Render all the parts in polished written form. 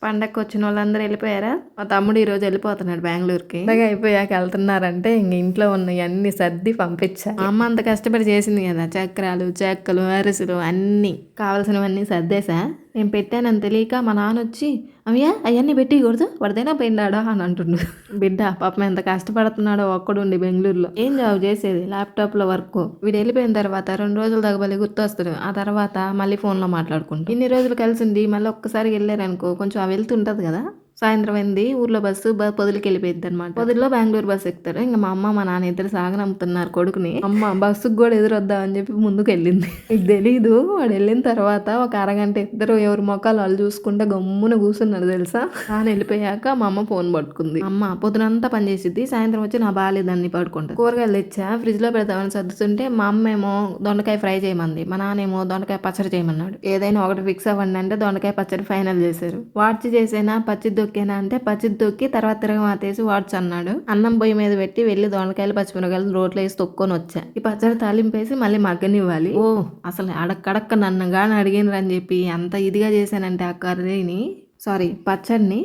పండగకొచ్చిన వాళ్ళందరూ వెళ్ళిపోయారా? మా తమ్ముడు ఈరోజు వెళ్ళిపోతున్నాడు బెంగుళూరుకి. పండగ అయిపోయాక వెళ్తున్నారంటే ఇంక ఇంట్లో ఉన్నయన్నీ సర్ది పంపించా. మా అమ్మ అంత కష్టపడి చేసింది కదా, చక్రాలు, చెక్కలు, అరిసెలు అన్నీ కావాల్సినవన్నీ సర్దేశా. నేను పెట్టానని తెలియక మా నాన్న వచ్చి, అమ్మయ్య అవన్నీ పెట్టియకూడదు, వాడిదైనా పోయినాడా అని అంటుండు. బిడ్డ పాపం ఎంత కష్టపడుతున్నాడో ఒక్కడుండి బెంగళూరులో. ఏం జాబ్ చేసేది, ల్యాప్టాప్లో వర్క్. వీడు వెళ్ళిపోయిన తర్వాత 2 రోజుల దాకా మళ్ళీ గుర్తొస్తాడు. ఆ తర్వాత మళ్ళీ ఫోన్లో మాట్లాడుకుంటాం. ఇన్ని రోజులు కలిసింది మళ్ళీ ఒక్కసారి వెళ్ళారనుకో కొంచెం ఆ వెళ్తుంటది కదా. సాయంత్రం అయింది, ఊర్లో బస్సు పొదిలికి వెళ్ళిపోయింది అనమాట. పొదిలో బెంగళూరు బస్సు ఎక్కుతారు. ఇంకా మా అమ్మ మా నాన్న ఇద్దరు సాగనమ్ముతున్నారు కొడుకుని. అమ్మ బస్సుకు కూడా ఎదురొద్దామని చెప్పి ముందుకు వెళ్ళింది. నీకు తెలీదు, వాడు వెళ్ళిన తర్వాత ఒక అరగంట ఇద్దరు ఎవరి మొక్కలు వాళ్ళు చూసుకుంటే గమ్మున కూర్చున్నారు తెలుసా. నాన్న వెళ్ళిపోయాక మా అమ్మ ఫోన్ పట్టుకుంది. అమ్మ పొద్దునంతా పని చేసిద్ది, సాయంత్రం వచ్చి నా బాగాలేదని పడుకుంటుంది. కూరగాయలు తెచ్చా ఫ్రిడ్జ్ లో పెడతామని సర్దుతుంటే మా అమ్మ ఏమో దొండకాయ ఫ్రై చేయమంది, మా నాన్నేమో దొండకాయ పచ్చడి చేయమన్నాడు. ఏదైనా ఒకటి ఫిక్స్ అవ్వండి అంటే దొండకాయ పచ్చడి ఫైనల్ చేశారు. వాడ్చి చేసేనా పచ్చి దొక్కేనా అంటే పచ్చి దొక్కి తర్వాత తిరగమాతేసి వాడ్చి అన్నాడు. అన్నం పొయ్యి మీద పెట్టి వెళ్ళి దొండకాయలు పచ్చిమిరకాయలు రోట్లో వేసి తొక్కొని వచ్చా. ఈ పచ్చడి తాలింపేసి మళ్ళీ మగ్గనివ్వాలి. ఓ అసలు అడక్కడక్క నన్ను గాని అడిగినరని చెప్పి అంత ఇదిగా చేశానంటే ఆ కర్రీని, సారీ పచ్చడిని,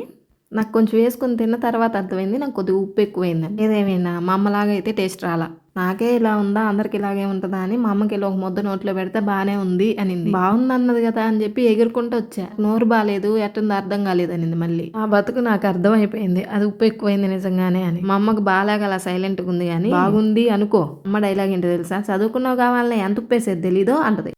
నాకు కొంచెం వేసుకుని తిన్న తర్వాత అర్థమైంది నాకు కొద్దిగా ఉప్పు ఎక్కువైందని. ఏదేమైనా మా అమ్మలాగా అయితే టేస్ట్ రాలా. నాకే ఇలా ఉందా అందరికి ఇలాగే ఉంటుందా అని మా అమ్మకి ఇలా ఒక ముద్ద నోట్లో పెడితే బాగానే ఉంది అనింది. బాగుంది అన్నది కదా అని చెప్పి ఎగురుకుంటూ వచ్చా. నోరు బాగాలేదు, ఎట్టుందో అర్థం కాలేదు అనింది. మళ్ళీ ఆ బతుకు నాకు అర్థం అయిపోయింది, అది ఉప్పు ఎక్కువైంది నిజంగానే అని. మా అమ్మకు బాగాలేక అలా సైలెంట్గా ఉంది కానీ బాగుంది అనుకో. అమ్మ డైలాగ్ ఏంటో తెలుసా, చదువుకున్నావు కావాలని ఎంత ఉప్పేసేది తెలీదో అంటది.